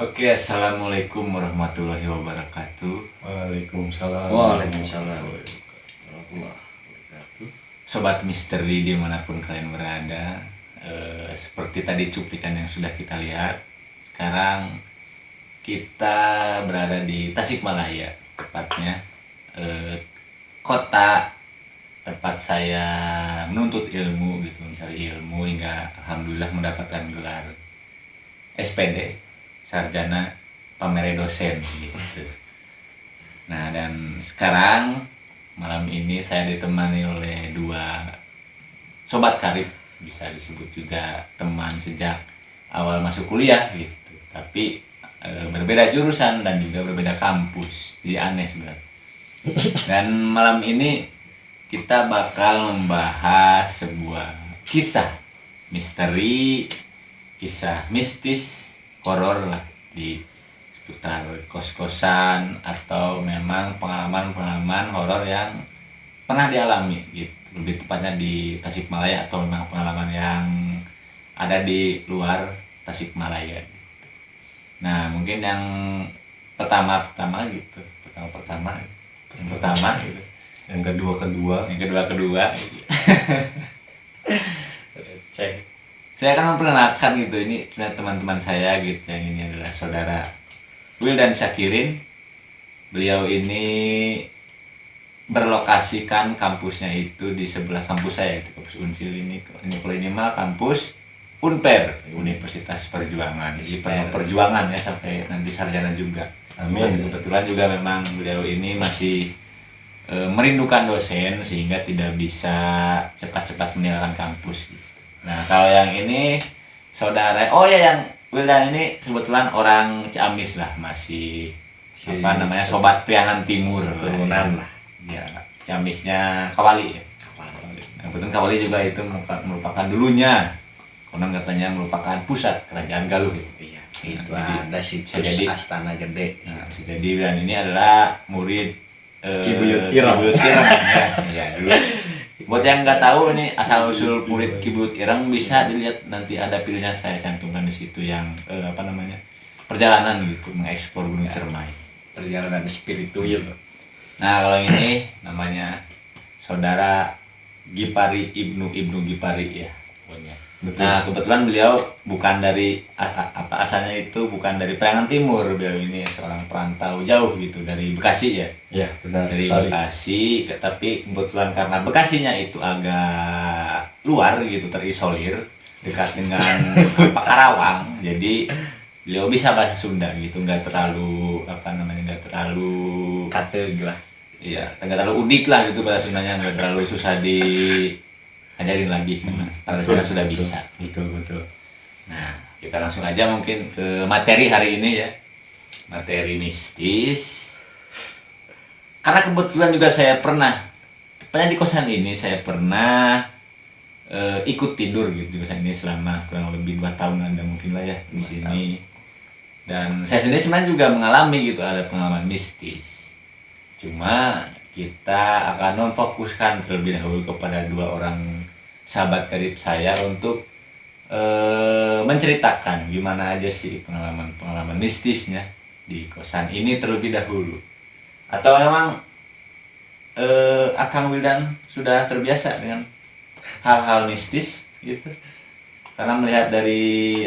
Oke, assalamualaikum warahmatullahi wabarakatuh. Waalaikumsalam. Waalaikumsalam warahmatullahi wabarakatuh. Sobat misteri dimanapun kalian berada, seperti tadi cuplikan yang sudah kita lihat, sekarang kita berada di Tasikmalaya, tepatnya kota tempat saya menuntut ilmu gitu, mencari ilmu hingga alhamdulillah mendapatkan gelar SPD, sarjana pamere dosen gitu. Nah, dan sekarang malam ini saya ditemani oleh dua sobat karib, bisa disebut juga teman sejak awal masuk kuliah gitu. Tapi berbeda jurusan dan juga berbeda kampus. Jadi aneh sebenarnya. Dan malam ini kita bakal membahas sebuah kisah misteri, kisah mistis, horor lah di seputar kos-kosan atau memang pengalaman-pengalaman horor yang pernah dialami gitu. Lebih tepatnya di Tasikmalaya atau memang pengalaman yang ada di luar Tasikmalaya gitu. Nah, mungkin yang pertama gitu. Yang pertama gitu. Yang kedua. Yang kedua gitu. Cek. Saya akan memperkenalkan gitu, ini sebenarnya teman-teman saya gitu. Yang ini adalah saudara Wildan Syakirin. Beliau ini berlokasikan kampusnya itu di sebelah kampus saya, itu kampus Unsil ini kalau ini mah kampus Unper, Universitas Perjuangan. Jadi penuh perjuangan ya sampai nanti sarjana juga. Amin. Kebetulan juga memang beliau ini masih merindukan dosen sehingga tidak bisa cepat-cepat meninggalkan kampus gitu. Nah, kalau yang ini saudara, yang Wildan ini kebetulan orang Ciamis lah, masih sobat Priangan Timur Turunan lah. Ya, Ciamisnya Kawali ya. Nah, kebetulan Kawali juga itu merupakan dulunya, konon katanya merupakan pusat kerajaan Galuh gitu. Iya, Nah, itu jadi ada situs jadi- Astana Gede. Nah, jadi Wildan ini adalah murid Kibuyut Ireng. ya dulu. Buat yang nggak tahu ini asal usul murid Kibuyut Ireng bisa dilihat, nanti ada videonya saya cantumkan di situ yang perjalanan gitu mengekspor Gunung Cermai. Perjalanan spiritual. Nah, kalau ini namanya saudara Gipari Ibnu Gipari ya pokoknya. Betul. Nah, kebetulan beliau bukan dari asalnya itu bukan dari Priangan Timur, beliau ini seorang perantau jauh gitu dari Bekasi ya. Ya, benar Dari sekali. Bekasi, tapi kebetulan karena Bekasinya itu agak luar gitu, terisolir dekat dengan Karawang, jadi beliau bisa bahasa Sunda gitu, nggak terlalu nggak terlalu Kateg lah. iya, nggak terlalu udik lah gitu bahasa Sundanya, nggak terlalu susah diajarin lagi karena pada dasarnya sudah bisa. Betul. Nah, kita langsung aja mungkin ke materi hari ini ya, materi mistis. Karena kebetulan juga saya pernah, tepatnya di kosan ini saya pernah ikut tidur gitu di kosan ini selama kurang lebih 2 tahun ada mungkin lah ya di sini. Dan saya sendiri sebenarnya juga mengalami gitu, ada pengalaman mistis. Cuma kita akan memfokuskan terlebih dahulu kepada 2 orang sahabat karib saya untuk menceritakan gimana aja sih pengalaman mistisnya di kosan ini terlebih dahulu. Atau memang Akang Wildan sudah terbiasa dengan hal-hal mistis gitu, karena melihat dari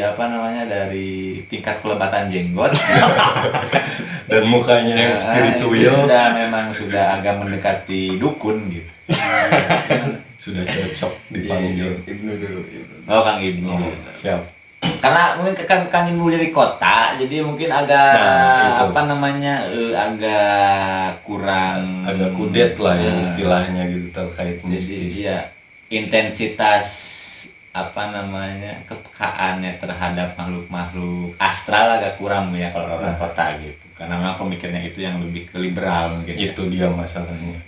dari tingkat kelebatan jenggot Dan mukanya yang ini spiritual memang sudah agak mendekati dukun gitu. sudah cocok dipanggil. Ibnu dulu. Oh, Kang Ibnu. Siap. Karena mungkin Kang Ibnu dari kota, jadi mungkin agak Nah, itu. agak kurang, Agak kudet lah ya istilahnya gitu terkait Jadi mistis. dia intensitas kepekaannya terhadap makhluk-makhluk astral agak kurang ya kalau orang kota gitu, karena memang pemikirnya itu yang lebih ke liberal mungkin ya. Itu dia masalahnya.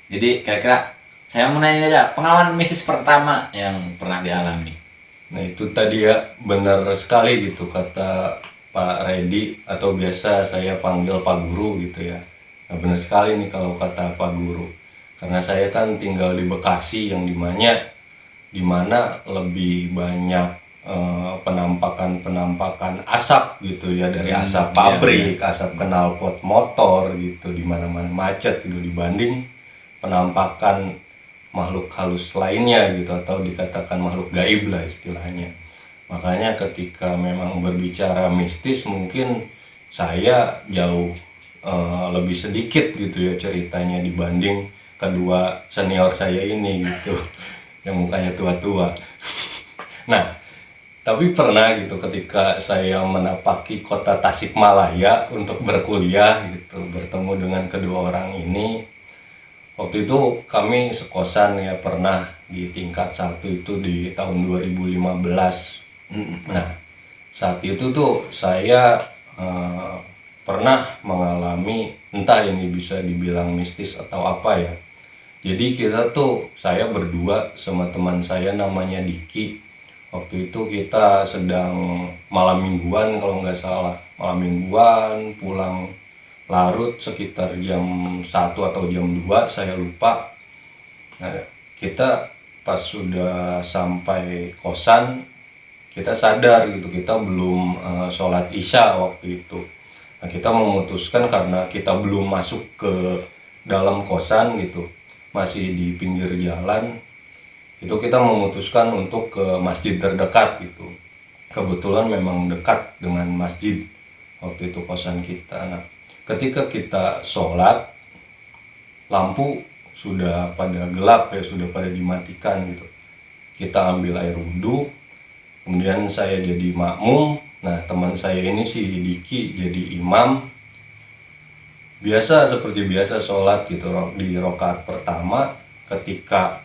Jadi kira-kira saya mau nanya aja pengalaman mistis pertama yang pernah dialami. Nah, itu tadi ya benar sekali gitu kata Pak Redi, atau biasa saya panggil Pak Guru gitu ya. Nah, benar sekali nih kalau kata Pak Guru. Karena saya kan tinggal di Bekasi yang dimana lebih banyak penampakan asap gitu ya, dari asap pabrik, asap knalpot motor gitu, di mana-mana macet gitu, dibanding penampakan makhluk halus lainnya gitu, atau dikatakan makhluk gaib lah istilahnya. Makanya ketika memang berbicara mistis, mungkin saya jauh lebih sedikit gitu ya ceritanya dibanding kedua senior saya ini gitu yang mukanya tua-tua. Nah, tapi pernah gitu ketika saya menapaki kota Tasikmalaya untuk berkuliah gitu, bertemu dengan kedua orang ini. Waktu itu kami sekosan ya, pernah di tingkat 1 itu di tahun 2015. Nah, saat itu tuh saya pernah mengalami, entah ini bisa dibilang mistis atau apa ya. Jadi kita tuh, saya berdua sama teman saya namanya Diki. Waktu itu kita sedang malam mingguan kalau nggak salah. Malam mingguan, pulang larut sekitar jam 1 atau jam 2, saya lupa. Nah, kita pas sudah sampai kosan, kita sadar gitu, kita belum sholat isya waktu itu. Nah, kita memutuskan karena kita belum masuk ke dalam kosan gitu, masih di pinggir jalan, itu kita memutuskan untuk ke masjid terdekat gitu. Kebetulan memang dekat dengan masjid waktu itu kosan kita. Nah, ketika kita sholat, lampu sudah pada gelap ya, sudah pada dimatikan gitu. Kita ambil air wudhu, kemudian saya jadi makmum. Nah, teman saya ini si Diki jadi imam. Biasa, seperti biasa sholat gitu, di rakaat pertama ketika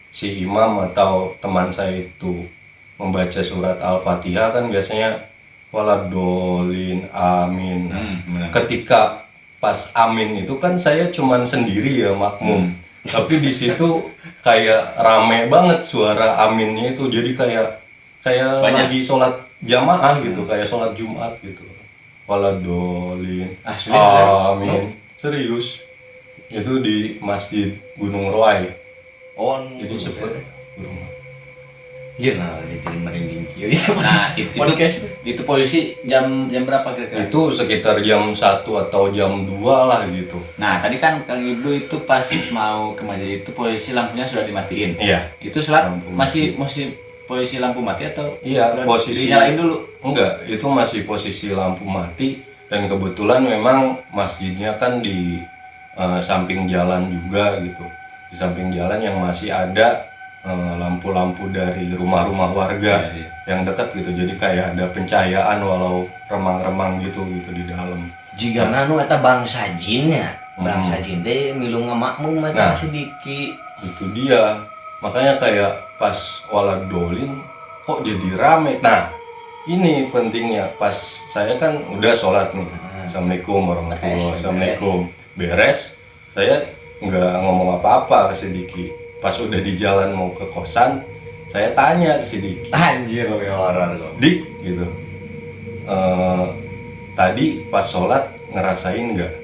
si imam atau teman saya itu membaca surat Al-Fatihah, kan biasanya waladolin amin. Ketika pas amin itu kan saya cuman sendiri ya makmum. Tapi di situ kayak rame banget suara aminnya itu, jadi kayak lagi sholat jamaah gitu, kayak sholat Jumat gitu. Waladolin amin. Serius. Itu di Masjid Gunung Roai. Jadi seperti Iya, nah, jadi merinding gitu. Nah, itu posisi jam berapa kira-kira? itu sekitar jam 1 atau jam 2 lah gitu. Nah, tadi kan Kang Ibnu itu pas mau ke masjid itu posisi lampunya sudah dimatiin. Iya. Itu sholat Lampu masih posisi lampu mati atau Iya, udah posisi dinyalain dulu? Enggak, itu masih posisi lampu mati, dan kebetulan memang masjidnya kan di samping jalan juga gitu. Di samping jalan yang masih ada lampu-lampu dari rumah-rumah warga yang dekat gitu. Jadi kayak ada pencahayaan walau remang-remang gitu di dalam. Jika nanu eta bangsa jin ya, bangsa jin teh milu ngamakmum eta sedikit. Itu dia. Makanya kayak pas waladolin kok jadi rame. Nah, ini pentingnya, pas saya kan udah sholat nih. Assalamualaikum warahmatullahi wabarakatuh. Assalamualaikum. Beres, saya nggak ngomong apa-apa ke si Diki. Pas udah di jalan mau ke kosan, saya tanya ke si Diki. Anjir, horor kok. Dik gitu, tadi pas sholat ngerasain nggak?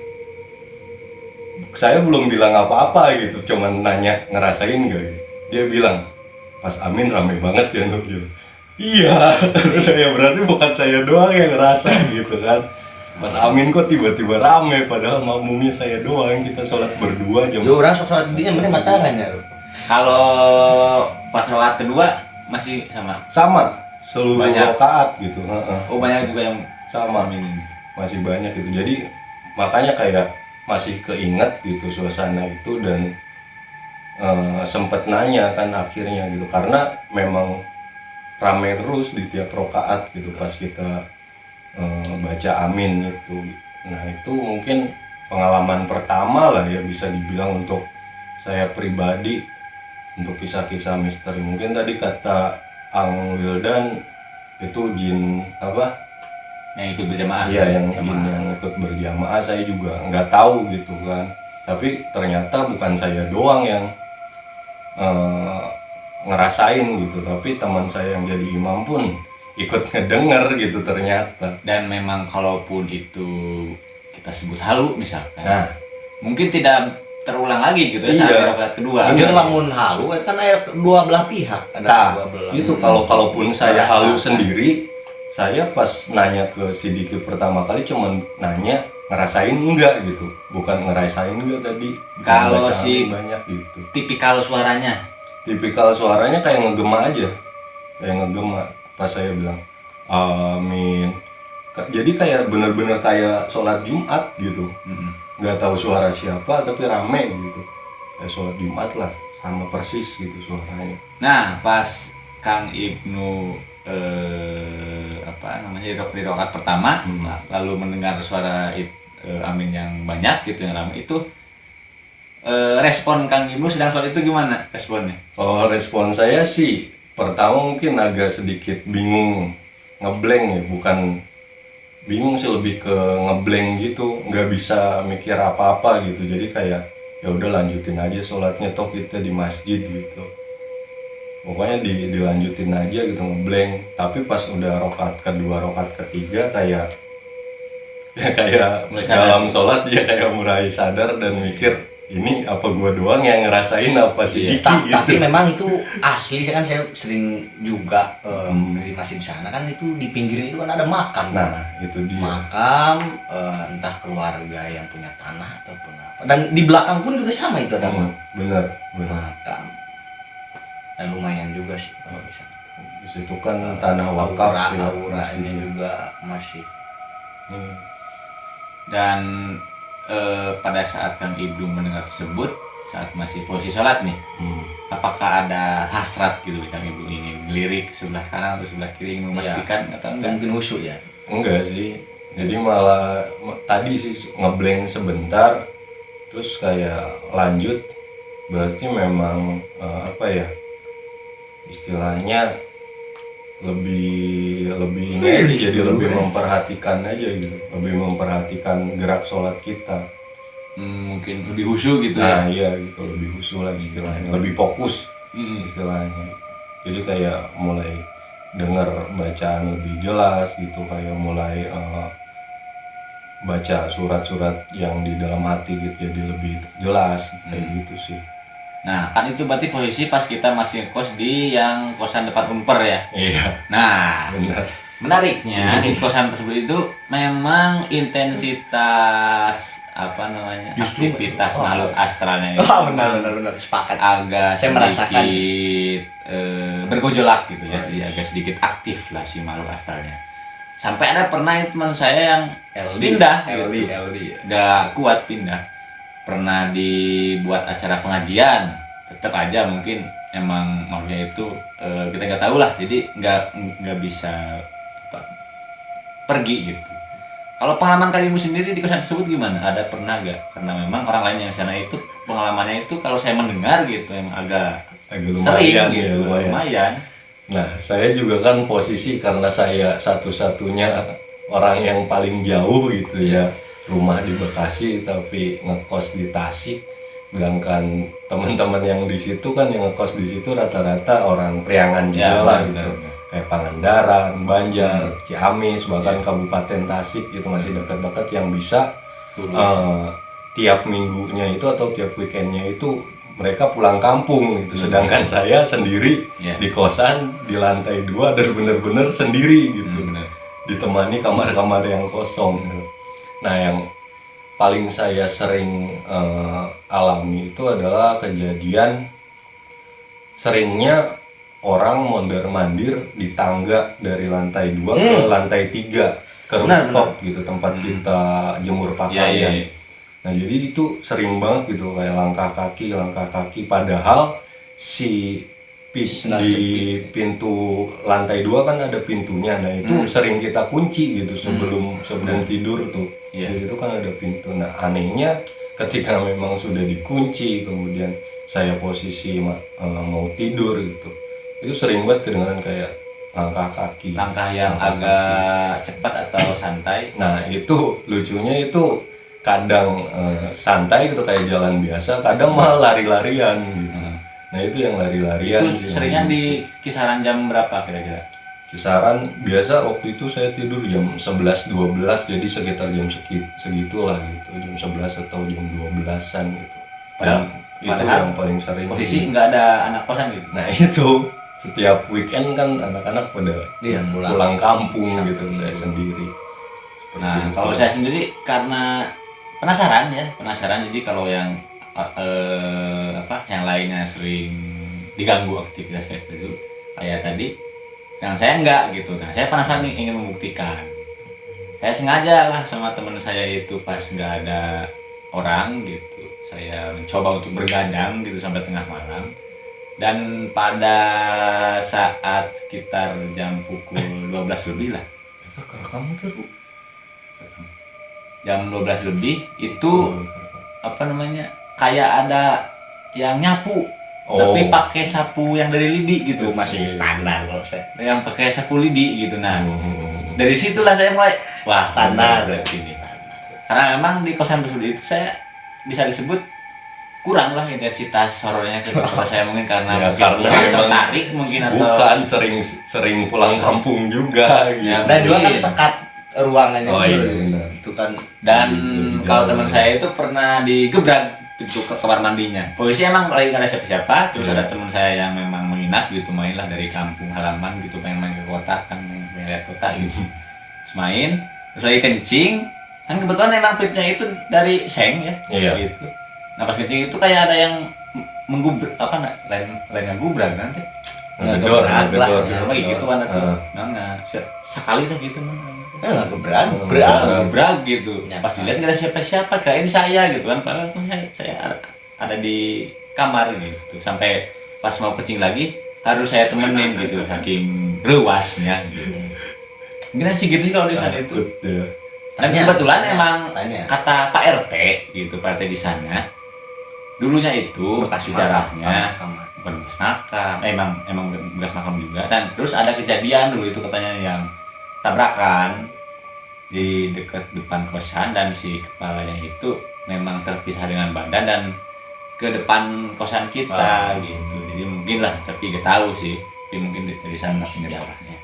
Saya belum bilang apa-apa gitu, cuman nanya ngerasain nggak gitu. Dia bilang pas amin rame banget ya Nuk gitu. Iya, saya berarti bukan saya doang yang ngerasa gitu kan. Pas amin kok tiba-tiba rame, padahal makmumnya saya doang, kita sholat berdua jam. Yo orang sok sholat didinya mending mataran ya. Kalau pas rakaat kedua masih Sama, seluruh Banyak. rakaat gitu. Oh, banyak juga yang Sama, masih banyak gitu. Jadi makanya kayak masih keinget gitu suasana itu, dan sempet nanya kan akhirnya gitu, karena memang rame terus di tiap rakaat gitu pas kita baca amin itu. Nah, itu mungkin pengalaman pertama lah ya bisa dibilang untuk saya pribadi untuk kisah-kisah misteri. Mungkin tadi kata Ang Wildan itu jin apa? yang ikut berjamaah. Iya, yang jin yang ikut berjamaah, saya juga nggak tahu gitu kan. Tapi ternyata bukan saya doang yang ngerasain gitu, tapi teman saya yang jadi imam pun ikut ngedenger gitu ternyata. Dan memang kalaupun itu kita sebut halu misalkan, Nah, mungkin tidak terulang lagi gitu ya saat Iya. di rakaat kedua. Tapi Bener. lamun halu itu kan ada dua belah pihak, ada Nah, dua belah. itu kalaupun saya Merasakan. halu sendiri, saya pas nanya ke si Diki pertama kali cuman nanya ngerasain enggak gitu, bukan ngerasain enggak tadi. Bukan Kalau baca si- banyak gitu. Tipikal suaranya. Tipikal suaranya kayak ngegema aja, kayak ngegema. Pas saya bilang amin, jadi kayak bener-bener kayak sholat Jumat gitu. Nggak tahu suara siapa tapi rame gitu, kayak sholat Jumat lah, sama persis gitu suaranya. Nah, pas Kang Ibnu di rakaat pertama lalu mendengar suara amin yang banyak gitu yang ramai itu, respon Kang Ibnu sedang sholat itu gimana responnya? Oh, respon saya sih pertama mungkin agak sedikit bingung, ngeblank ya, bukan bingung sih, lebih ke ngeblank gitu, nggak bisa mikir apa-apa gitu. Jadi kayak ya udah lanjutin aja sholatnya, toh kita di masjid gitu. Pokoknya dilanjutin aja gitu, ngeblank. Tapi pas udah rakaat kedua, rakaat ketiga kayak ya kayak Mulai sadar. dalam sholat ya kayak mulai sadar dan mikir, ini apa gua doang yang ngerasain apa si Iya. Diki gitu. Tapi memang itu asli kan, saya sering juga di masjid sana kan, itu di pinggir itu kan ada makam. Nah, itu dia. Makam, entah keluarga yang punya tanah ataupun apa. Dan di belakang pun juga sama itu ada Bener, bener. makam. Dan lumayan juga sih kalau bisa. Di situ kan tanah wakaf ya, Aura masjid. ini juga masih. Hmm. Dan pada saat Kang Ibnu mendengar tersebut saat masih posisi sholat nih, apakah ada hasrat gitu di Kang Ibnu ingin lirik sebelah kanan atau sebelah kiri, ingin memastikan atau enggak? Mungkin khusyuk ya. Enggak sih. Jadi malah tadi sih ngeblank sebentar, terus kayak lanjut, berarti memang apa ya? Istilahnya lebih ini aja, jadi lebih memperhatikan aja gitu, lebih memperhatikan gerak sholat kita. Mungkin lebih khusyuk gitu Nah ya. iya gitu, lebih khusyuk lah istilahnya, lebih fokus istilahnya. Jadi kayak mulai dengar bacaan lebih jelas gitu, kayak mulai baca surat-surat yang di dalam hati gitu, jadi lebih jelas kayak gitu sih. Nah, kan itu berarti posisi pas kita masih ngekos di yang kosan depan Unper ya. Iya, Nah, benar. menariknya di kosan tersebut itu memang intensitas aktivitas makhluk astralnya itu benar sepakat. agak Saya merasakan. sedikit bergejolak gitu ya, jadi agak sedikit aktif lah si makhluk astralnya. Sampai ada pernah itu teman saya yang pindah gitu, nggak kuat pindah. Pernah dibuat acara pengajian, tetap aja mungkin emang makhluknya itu kita nggak tahu lah, jadi nggak bisa pergi gitu. Kalau pengalaman kalimu sendiri di kosan tersebut gimana? Ada pernah nggak? Karena memang orang lain yang di sana itu pengalamannya itu kalau saya mendengar gitu emang agak Agak sering lumayan gitu, ya, lumayan. Nah, saya juga kan posisi karena saya satu-satunya orang yang paling jauh gitu ya, rumah di Bekasi tapi ngekos di Tasik. Sedangkan teman-teman yang di situ kan yang ngekos di situ rata-rata orang Priangan juga Ya, lah benar, gitu. benar. Kayak Pangandaran, Banjar, Ciamis, bahkan Kabupaten Tasik itu masih dekat-dekat yang bisa tiap minggunya itu atau tiap weekendnya itu mereka pulang kampung gitu. Sedangkan saya sendiri Ya. di kosan di lantai 2 dan bener-bener sendiri gitu, Benar. ditemani kamar-kamar yang kosong. Nah, yang paling saya sering alami itu adalah kejadian seringnya orang mondar-mandir di tangga dari lantai 2 ke lantai 3 ke rooftop gitu, tempat kita jemur pakaian. Iya. Nah, jadi itu sering banget gitu, kayak langkah kaki, padahal si di pintu lantai 2 kan ada pintunya. Nah, itu sering kita kunci gitu sebelum tidur tuh. Iya. Di situ kan ada pintu. Nah, anehnya ketika memang sudah dikunci, kemudian saya posisi mau tidur gitu, itu sering banget kedengaran kayak langkah kaki. Langkah yang agak cepat atau santai. Nah, itu lucunya itu kadang santai gitu kayak jalan biasa, kadang malah lari-larian gitu. Nah, itu yang lari-larian Itu sih. seringnya di kisaran jam berapa kira-kira? Kisaran biasa waktu itu saya tidur jam 11-12, jadi sekitar jam segitulah gitu, jam 11 atau jam 12-an gitu. Padahal, itu padahal yang paling sering. posisi nggak ada anak kosan gitu. Nah itu setiap weekend kan anak-anak pada Iya, pulang kampung gitu, saya sendiri. Nah, Seperti kalau itu. saya sendiri karena penasaran jadi kalau yang yang lainnya sering diganggu aktivitas kayak itu kayak tadi, yang saya enggak gitu. Nah, saya penasaran nih, ingin membuktikan. Saya sengaja lah sama teman saya itu pas nggak ada orang gitu, saya mencoba untuk bergadang gitu sampai tengah malam. Dan pada saat sekitar jam pukul 12 lebih lah, Itu kerekam tuh. jam 12 lebih itu kayak ada yang nyapu, tapi pakai sapu yang dari lidi gitu, masih standar loh saya. Yang pakai sapu lidi gitu. Nah, dari situlah saya mulai wah, standar berarti ini. Karena memang di kosan tersebut itu saya bisa disebut kurang lah intensitas horornya kepada saya, mungkin karena Ya, mungkin karena kurang memang tertarik mungkin atau bukan sering pulang kampung juga gitu. Ya, Dan juga kan mungkin. sekat ruangannya. Oh, iya, benar. Itu kan Dan Gitu, kalau jauh. teman saya itu pernah digebrak pintu ke kamar mandinya. Posisi emang lagi nggak ada siapa-siapa, terus ada teman saya yang memang menginap gitu, mainlah dari kampung halaman gitu, pengen main ke kota kan, pengen lihat kota gitu. Terus main, terus lagi kencing, kan kebetulan emang pintunya itu dari seng ya, Iya. gitu. Nah pas kencing itu kayak ada yang menggubrak lain ngegubrak nanti. Ngegedor, ngegedor. Lagi gitu kan itu. Heeh. Nah, sekali tuh gitu. nggak gebrak. Berag gitu. Pas dilihat nggak ada siapa-siapa, kirain saya gitu kan. Padahal tuh saya ada di kamar gitu. Sampai pas mau kencing lagi harus saya temenin gitu, saking luasnya gitu. Mungkin sih gitu sih kalau di sana itu. Takut deh. Dan Tanya, kebetulan tanya, emang tanya. kata Pak RT gitu, Pak RT di sana dulunya itu Bekas sejarahnya makam. bukan bekas makam, emang bekas makam juga. Dan terus ada kejadian dulu itu katanya yang tabrakan di dekat depan kosan, dan si kepalanya itu memang terpisah dengan badan dan ke depan kosan kita gitu. Jadi mungkin lah, tapi gak tahu sih, tapi mungkin dari sana penyejarahnya.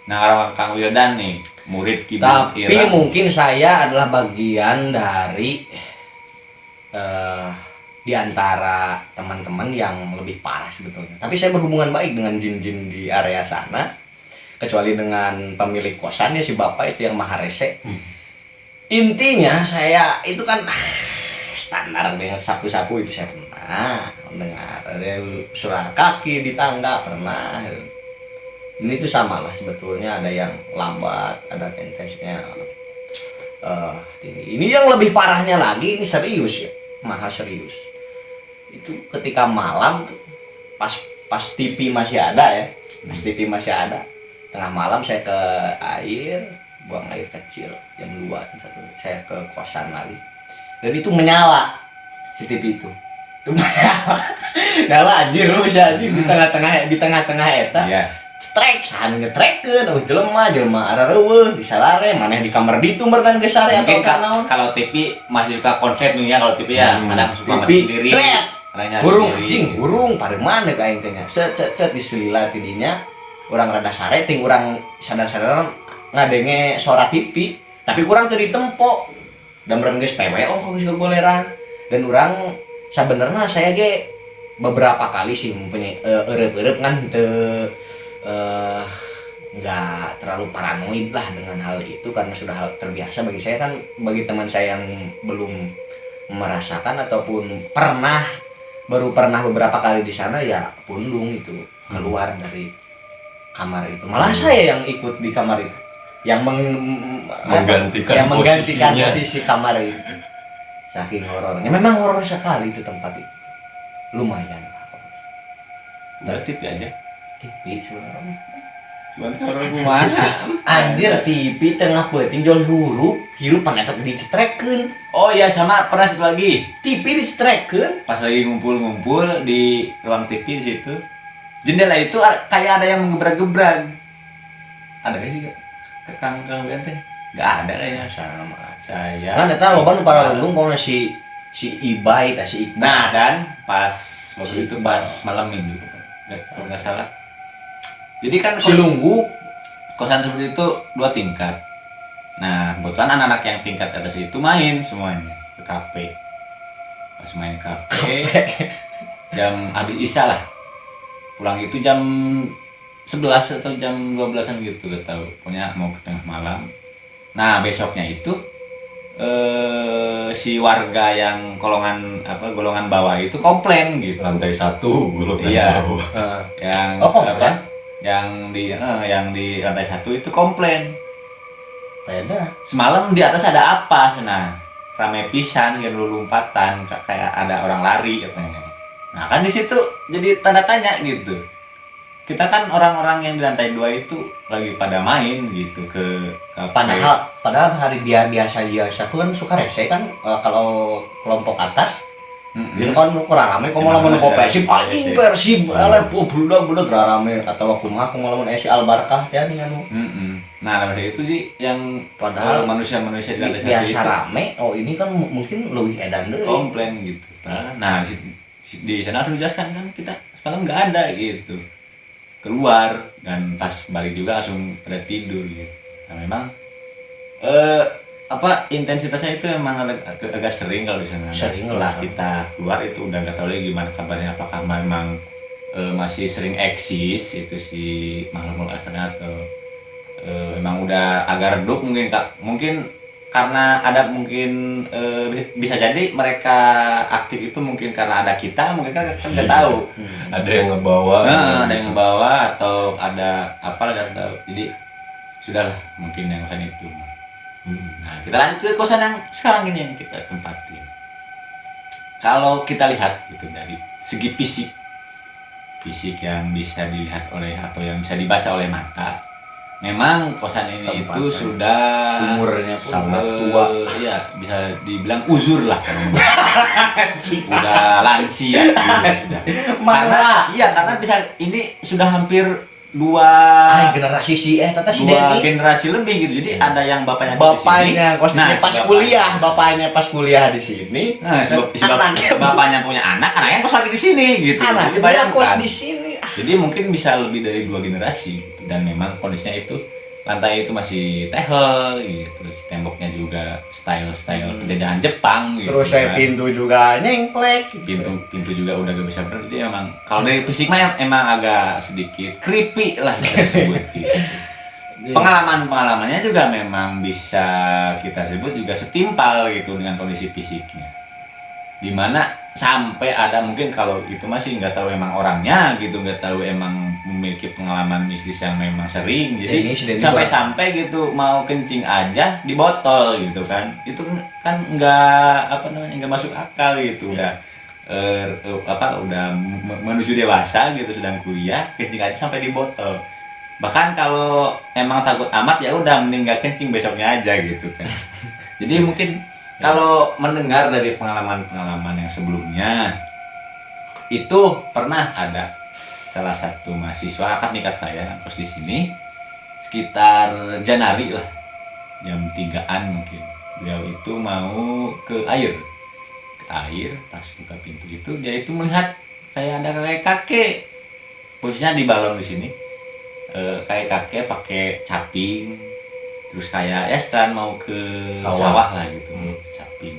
Nah, kalau Kang Wildan nih, murid Ki Tapi Irang. mungkin saya adalah bagian dari di antara teman-teman yang lebih parah sebetulnya. Tapi saya berhubungan baik dengan jin-jin di area sana, kecuali dengan pemilik kosan ya, si bapak itu yang maha rese. Intinya saya itu kan standar dengan sapu-sapu itu saya pernah mendengar, ada surah kaki di tangga pernah. Ini tuh sama lah sebetulnya, ada yang lambat, ada intensnya tinggi. Ini yang lebih parahnya lagi, ini serius ya, maha serius. Itu ketika malam tuh, pas TV masih ada ya, pas TV masih ada, tengah malam saya ke air, buang air kecil jam 2, saya ke kosan lagi, dan itu menyala si TV itu menyala. Nyala anjir lu bisa anjir di tengah-tengah eta. Iya. Strek san ngetrekeun oh jelema arareueuh disalare maneh di kamar ditu bertan geus sare atau Mungkin kanaon. kalau TV masih suka konsep nih ya, kalau TV ya kadang suka mati TV sendiri. sret. Kadang nyala Burung sendiri. anjing, burung pada mana ka aing teh nya. Set diselila tidinya. Urang rada sare ting urang sadar-sadar ngadenge suara TV, tapi kurang teu ditempo. Dan urang geus PWO kok geus goleran. Dan urang sabenerna saya ge beberapa kali sih mempunyai eureup-eureup kan teu nggak terlalu paranoid lah dengan hal itu, karena sudah hal terbiasa bagi saya kan. Bagi teman saya yang belum merasakan ataupun baru pernah beberapa kali di sana ya pundung itu keluar dari kamar itu. Malah saya yang ikut di kamar itu, yang Menggantikan posisinya. posisi kamar itu. Saking horornya, memang horor sekali itu tempat itu, lumayan. Udah TV aja. TV sebenarnya. Cuman horor gimana? Anjir TV tengah peuting jual hirup pan eta dicetrekeun. Oh iya, sama pernah satu lagi. TV dicetrekeun. Pas lagi ngumpul-ngumpul di ruang TV di situ, jendela itu kayak ada yang menggebrak-gebrak. Ada nggak sih Kang Wildan teh? Nggak ada kayaknya. Sama saya. Kan eta loba nu paralelung pokona si Ibai tah si Iqbal. Nah, dan pas waktu Si itu Iqbal. pas malam minggu kalau nggak salah. Jadi kan si Lunggu kosan seperti itu 2 tingkat. Nah, kebetulan anak-anak yang tingkat atas itu main semuanya ke kafe. pas main kafe jam habis isya lah, pulang itu jam 11 atau jam 12-an gitu, gak tahu, pokoknya mau ke tengah malam. Nah besoknya itu si warga yang golongan bawah itu komplain gitu. Lantai 1 golongan Iya. bawah. Yang komplain? yang di lantai 1 itu komplain. Beda. Semalam di atas ada apa sana? Rame pisan, yang lompatan, kayak ada orang lari katanya. Nah kan di situ jadi tanda tanya gitu. Kita kan orang-orang yang di lantai 2 itu lagi pada main gitu ke kafe. Padahal hari biasa aku kan suka rese kan, kalau kelompok atas itu kan kurang rame, kalau mau lamun Persib paling Persib budak rame, atau aku mau lamun SC Al-Barkah ya nih anu. Nah dari itu sih yang Padahal manusia-manusia di lantai 1 biasa itu rame, ini kan mungkin lebih edan deh. komplain gitu. Nah di sana harus dijelaskan kan, kita semalam nggak ada gitu, keluar, dan pas balik juga langsung pada tidur gitu. Nah memang intensitasnya itu memang agak sering kalau di sana. Setelah kita keluar itu udah nggak tahu lagi gimana kabarnya, apakah memang masih sering eksis itu si makhluk asana, atau memang udah agak redup mungkin karena ada mungkin bisa jadi mereka aktif itu mungkin karena ada kita, mungkin kan nggak tahu. Ada yang ngebawa. Ada yang ngebawa atau ada apa nggak tahu. Jadi sudahlah, mungkin yang kosan itu. Nah kita lanjut ke kosan yang sekarang ini yang kita tempatin. Kalau kita lihat gitu dari segi fisik yang bisa dilihat oleh atau yang bisa dibaca oleh mata, memang kosan ini itu sudah umurnya sangat tua. Iya, bisa dibilang uzur lah kan. Udah lansia gitu, sudah. Karena bisa ini sudah hampir dua generasi si tata si dua Denny. generasi lebih gitu. Jadi ada yang bapaknya Kos di sini pas kuliah, bapaknya pas kuliah di sini. Nah, bapaknya punya anak, anaknya kos lagi di sini gitu. Jadi Anaknya bayangkan. kos di sini. Jadi mungkin bisa lebih dari 2 generasi gitu. Dan memang kondisinya itu lantai itu masih tehel gitu, temboknya juga style penjajahan Jepang gitu. Terus saya pintu juga nyengklek. Pintu juga udah gak bisa bener. Jadi emang kalau dari fisik mah emang agak sedikit creepy lah kita sebut gitu. Pengalamannya juga memang bisa kita sebut juga setimpal gitu dengan kondisi fisiknya. Dimana sampai ada mungkin kalau itu masih nggak tahu emang orangnya gitu, nggak tahu emang memiliki pengalaman mistis yang memang sering, jadi sampai gitu mau kencing aja di botol gitu kan, itu kan nggak masuk akal gitu. Udah udah menuju dewasa gitu, sedang kuliah, kencing aja sampai di botol. Bahkan kalau emang takut amat ya udah mending nggak kencing besoknya aja gitu kan. Jadi mungkin kalau mendengar dari pengalaman yang sebelumnya, itu pernah ada salah satu mahasiswa akad nikat saya kos di sini sekitar Januari lah, jam 3-an mungkin. Beliau itu mau ke air, pas buka pintu itu dia itu melihat kayak ada kakek posisinya di balon di sini, kayak kakek pakai caping. Terus kayak Estan mau ke sawah lah gitu, caping.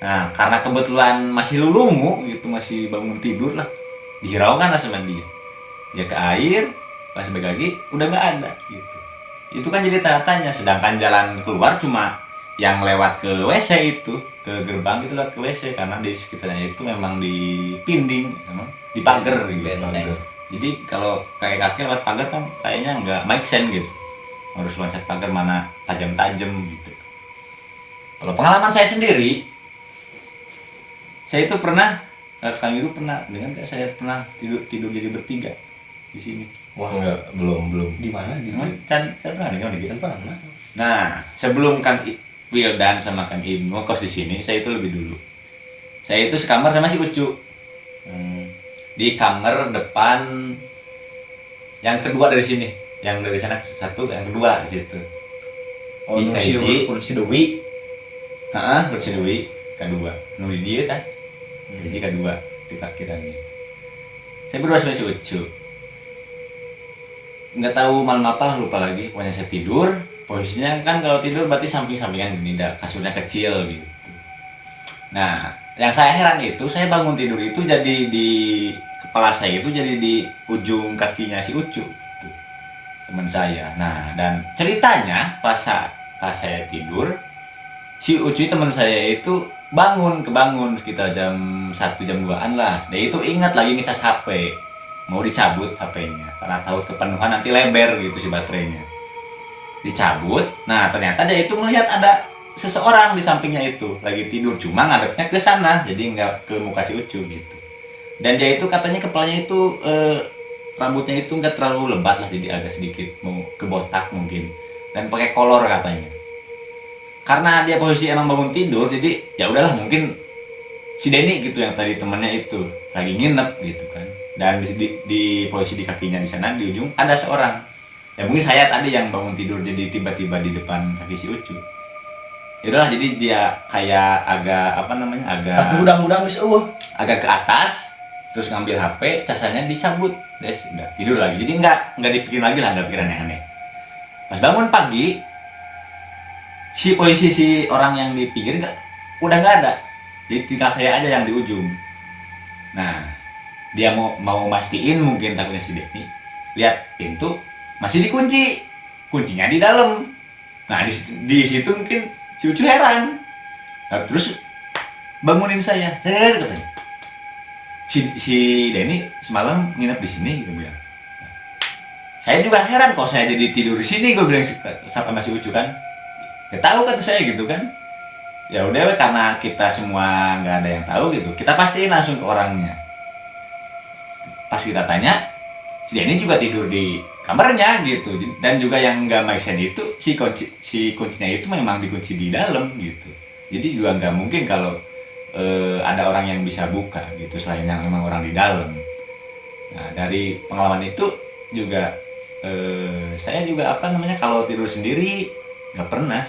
Nah karena kebetulan masih lulungu gitu, masih bangun tidur lah, dihiraukan lah sama dia ke air, pas balik lagi udah nggak ada gitu. Itu kan jadi tanda tanya, sedangkan jalan keluar cuma yang lewat ke WC itu, ke gerbang itu lewat ke WC, karena di sekitarnya itu memang dipinding, memang di pagar gitu. Jadi kalau kayak kakek lewat pagar kan kayaknya nggak make sense gitu, harus loncat pagar mana tajam-tajam gitu. Kalau pengalaman saya sendiri, saya itu pernah, Kang Yudu pernah dengan nggak saya pernah tidur jadi bertiga di sini? Wah enggak, belum. Di mana? Can pernah dengar gitu? Pernah. Nah, sebelum Kang Wildan sama Kang Ibnu kos di sini, saya itu lebih dulu. Saya itu sekamar sama si Ucu. Di kamar depan yang kedua dari sini. Yang dari sana satu, yang kedua di situ. Oh, kursi Dewi. Kursi Dewi kedua. Nu di dia kan. Jadi kedua di parkirannya. Saya berdua sama si Ucu. Nggak tahu malam apa lah, lupa lagi. Pokoknya saya tidur. Posisinya kan kalau tidur berarti samping-sampingan gini, kasurnya kecil gitu. Nah, yang saya heran itu saya bangun tidur itu jadi di kepala saya itu jadi di ujung kakinya si Ucu gitu, teman saya. Nah, dan ceritanya pas saya tidur, si Ucu teman saya itu kebangun sekitar jam 1 jam 2-an lah. Dia itu ingat lagi ngecas HP, mau dicabut HP-nya karena tahu kepenuhan nanti leber gitu si baterainya. Dicabut. Nah, ternyata dia itu melihat ada seseorang di sampingnya itu lagi tidur, cuma ngadepnya ke sana, jadi nggak ke muka si Ucu gitu. Dan dia itu katanya kepalanya itu rambutnya itu nggak terlalu lebat lah, jadi agak sedikit mau kebotak mungkin, dan pakai kolor katanya. Karena dia posisi emang bangun tidur, jadi ya udahlah mungkin si Denny gitu yang tadi temannya itu lagi nginep gitu kan. Dan di posisi di kakinya di sana di ujung ada seorang. Ya mungkin saya tadi yang bangun tidur jadi tiba-tiba di depan kaki si Ucu. Ya udahlah, jadi dia kayak agak Tapi udang-udang geus agak ke atas, terus ngambil HP, casannya dicabut, des udah tidur lagi. Jadi nggak dipikirin lagi lah, nggak pikiran yang aneh. Pas bangun pagi, posisi si orang yang di pinggir udah nggak ada, jadi tinggal saya aja yang di ujung. Nah, dia mau mastiin mungkin takutnya si Denny lihat pintu masih dikunci, kuncinya di dalam. Nah, di situ mungkin si Ucu heran. Nah, terus bangunin saya, katanya. Si Denny semalam nginep di sini, gitu bilang. Saya juga heran kok saya jadi tidur di sini, gue bilang sama si Ucu kan. Gak tahu kata saya gitu kan. Ya udah, karena kita semua nggak ada yang tahu gitu, kita pastiin langsung ke orangnya. Pas kita tanya, si Denny juga tidur di kamarnya gitu, dan juga yang nggak make sense itu si kuncinya itu memang dikunci di dalam gitu. Jadi juga nggak mungkin kalau ada orang yang bisa buka gitu selain yang memang orang di dalam. Nah, dari pengalaman itu juga saya juga kalau tidur sendiri nggak pernah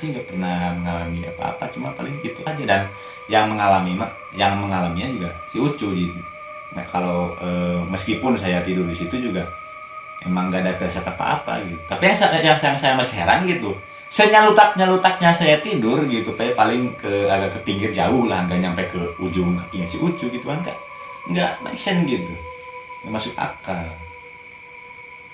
mengalami apa-apa, cuma paling gitu aja. Dan yang mengalaminya juga si Ucu gitu. Nah, kalau meskipun saya tidur di situ juga emang nggak ada terasa apa-apa gitu. Tapi yang saya masih heran gitu, senyalutaknya saya tidur gitu, paling agak ke pinggir jauh lah, nggak nyampe ke ujung kakinya si Ucu gitu kan, nggak make sense gitu, nggak masuk akal.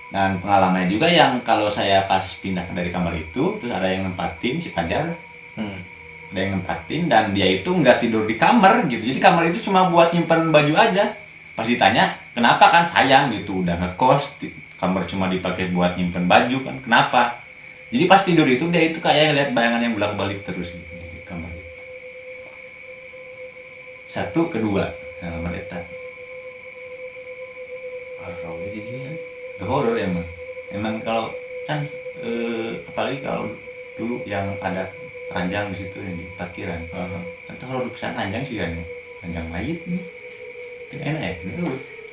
Dan pengalamannya juga yang kalau saya pas pindah dari kamar itu, terus ada yang nempatin si Pajar, ada yang nempatin, dan dia itu nggak tidur di kamar gitu, jadi kamar itu cuma buat nyimpan baju aja. Pas ditanya kenapa, kan sayang gitu, udah ngekos, kamar cuma dipakai buat nyimpan baju kan, kenapa? Jadi pas tidur itu dia itu kayak lihat bayangan yang bolak-balik terus gitu di kamar itu. Satu kedua, nah kamar eta. Horor jadi dia. Gak horor emang kalau kan apalagi kalau dulu yang ada ranjang di situ yang di parkiran. Kan horor kesan ranjang sih kan, ranjang mayit nih. Enak ya?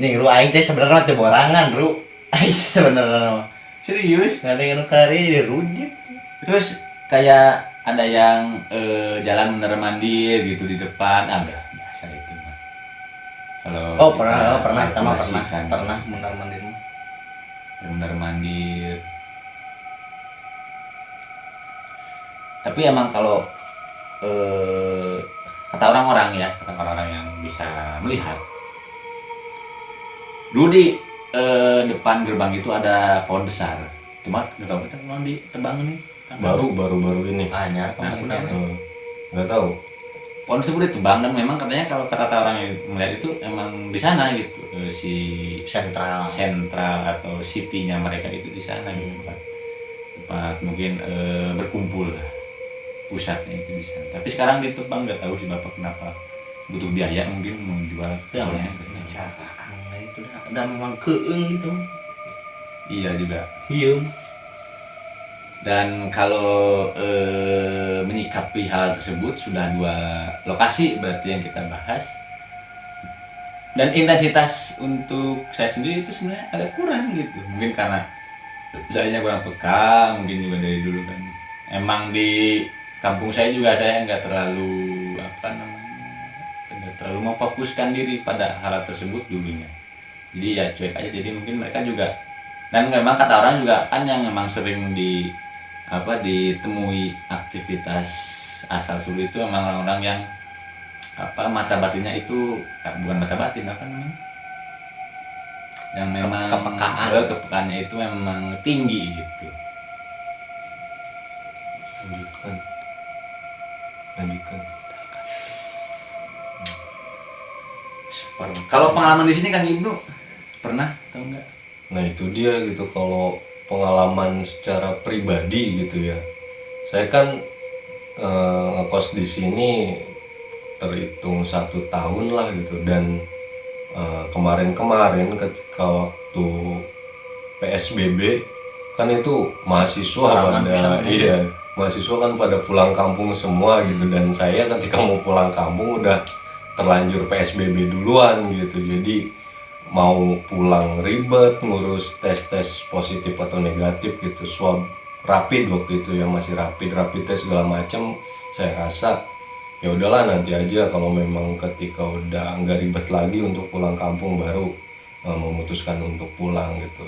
Nih lu aing teh sebenarnya teh borangan, Ru. Aing sebenarnya Serius? ngari kari dirujit. Terus kayak ada yang jalan bener mandir gitu di depan, udah biasa itu mah. Kalau pernah kalkulasikan, pernah benar mandir. yang bener mandir. Tapi emang kalau kata orang-orang yang bisa melihat, dulu di depan gerbang itu ada pohon besar. Cuma nggak tahu kita memang ditebang nih. Baru ini. Hanya Nah, kemungkinan. Nggak tahu. Pohon tersebut ditebang, dan memang katanya kalau kata orang yang melihat itu emang di sana gitu, si sentral atau city-nya mereka itu di sana gitu, tempat mungkin berkumpul lah, pusatnya itu di sana. Tapi sekarang ditebang, nggak tahu si bapak kenapa, butuh biaya mungkin mau jual pohonnya. Itu udah memang keeng gitu. Iya juga. Iya. Dan kalau menyikapi hal tersebut, sudah 2 lokasi berarti yang kita bahas. Dan intensitas untuk saya sendiri itu sebenarnya agak kurang gitu. Mungkin karena saya kurang peka, mungkin juga dari dulu kan. Emang di kampung saya juga saya nggak terlalu memfokuskan diri pada hal tersebut dulunya. Jadi ya cuek aja. Jadi mungkin mereka juga, dan memang kata orang juga kan yang memang sering ditemui aktivitas asal sulit itu memang orang-orang yang apa mata batinnya itu bukan mata batin apa namanya, yang memang Kepekaan. kepekaannya itu memang tinggi gitu. Lanjutkan. Kalau pengalaman di sini Kang Ibnu pernah atau enggak? Nah itu dia gitu, kalau pengalaman secara pribadi gitu ya, saya kan ngekos di sini terhitung 1 tahun lah gitu, dan kemarin ketika waktu PSBB kan itu mahasiswa Larangan pada pisah, iya mahasiswa kan pada pulang kampung semua gitu, dan saya ketika mau pulang kampung udah terlanjur PSBB duluan gitu, jadi mau pulang ribet ngurus tes positif atau negatif gitu, swab rapid waktu itu ya, masih rapid test segala macam. Saya rasa ya udahlah nanti aja, kalau memang ketika udah nggak ribet lagi untuk pulang kampung baru memutuskan untuk pulang gitu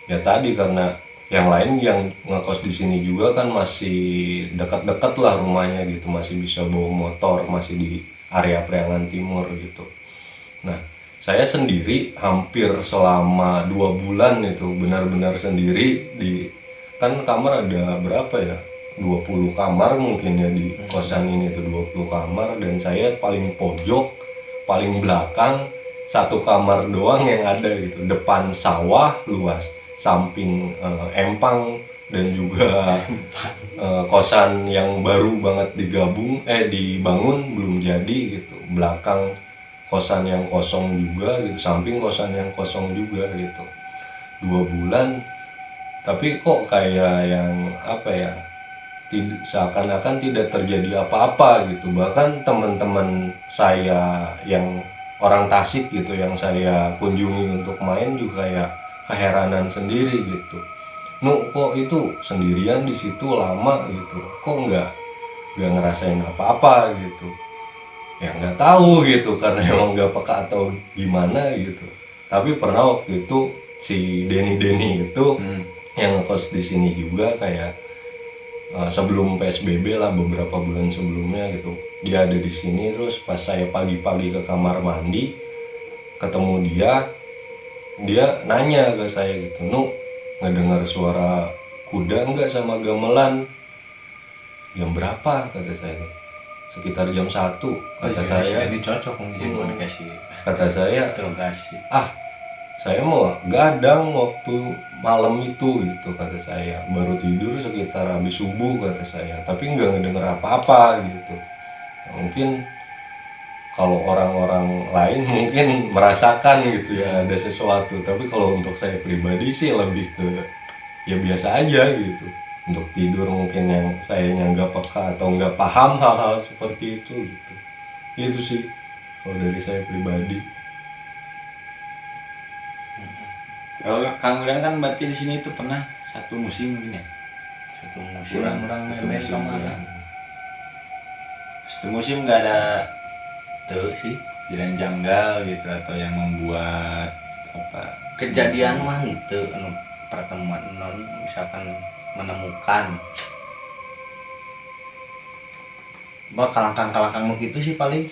ya. Tadi karena yang lain yang ngekos di sini juga kan masih dekat-dekat lah rumahnya gitu, masih bisa bawa motor, masih di area Priangan Timur gitu. Nah saya sendiri hampir selama 2 bulan itu benar-benar sendiri di, kan kamar ada berapa ya, 20 kamar mungkin ya di kosan ini tuh, 20 kamar, dan saya paling pojok, paling belakang, 1 kamar doang yang ada gitu, depan sawah luas, samping empang, dan juga kosan yang baru banget dibangun belum jadi gitu, belakang kosan yang kosong juga gitu, samping kosan yang kosong juga gitu. 2 bulan tapi kok kayak yang apa ya, seakan-akan tidak terjadi apa-apa gitu. Bahkan teman-teman saya yang orang Tasik gitu yang saya kunjungi untuk main juga kayak keheranan sendiri gitu. Kok itu sendirian di situ lama gitu, kok nggak ngerasain apa-apa gitu. Ya nggak tahu gitu, karena emang nggak peka atau gimana gitu. Tapi pernah waktu itu si Denny itu yang ngekos di sini juga, kayak sebelum PSBB lah, beberapa bulan sebelumnya gitu, dia ada di sini. Terus pas saya pagi-pagi ke kamar mandi ketemu dia nanya ke saya gitu, ngedengar suara kuda nggak sama gamelan? Jam berapa kata saya? Sekitar jam 1 kata saya. Ini cocok mungkin buat dikasih Kata saya, interogasi. saya mau gadang waktu malam itu gitu, kata saya. Baru tidur sekitar habis subuh kata saya, tapi nggak ngedenger apa-apa gitu. Mungkin kalau orang-orang lain mungkin merasakan gitu ya ada sesuatu, tapi kalau untuk saya pribadi sih lebih ke ya biasa aja gitu. Untuk tidur mungkin yang saya nggak peka atau nggak paham hal-hal seperti itu gitu. Itu sih kalau dari saya pribadi. Kalau Kang Wildan kan berarti di sini itu pernah 1 musim mungkin ya? 1 musim. Kurang Satu main musim, kemana? ya. 1 musim nggak ada Tuh sih. jalan janggal gitu atau yang membuat apa? Kejadian mah henteu anu pertemuan non misalkan menemukan kalangkang begitu sih paling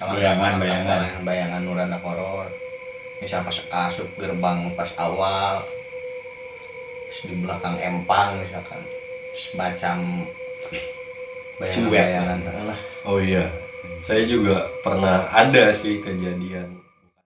bayangan nurana horor. Misal pas asup gerbang pas awal, terus di belakang empang misalkan semacam bayangan-bayangan lah. Oh iya, saya juga pernah ada sih kejadian